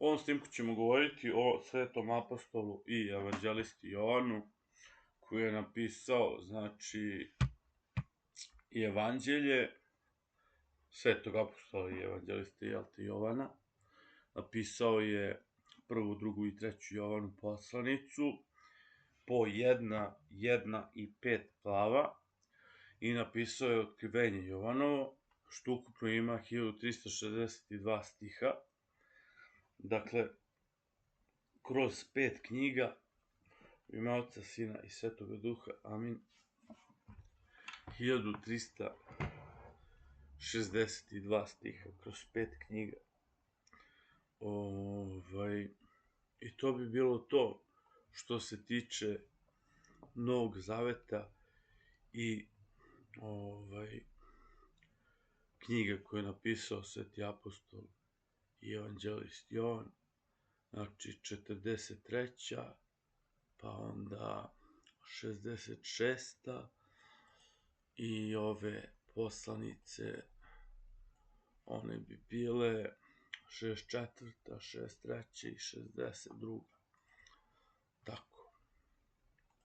ovom snimku ćemo govoriti o Svetom apostolu i evanđelisti Jovanu, koji je napisao, znači, i evanđelje Svetog apostola i evanđeliste Jovana. Napisao je prvu, drugu i treću Jovanu poslanicu, po 1 i 5 glava, i napisao je Otkrivenje Jovanovo, što ukupno ima 1362 stiha. Dakle, kroz 5 knjiga, u ime Oca, Sina i Svetoga Duha, amin, 1362 stiha kroz 5 knjiga. I to bi bilo to što se tiče Novog Zaveta i knjiga koju je napisao Sveti apostol i evanđelist Jovan, znači 43. pa onda 66. i ove poslanice, one bi bile 64., 63. i 62.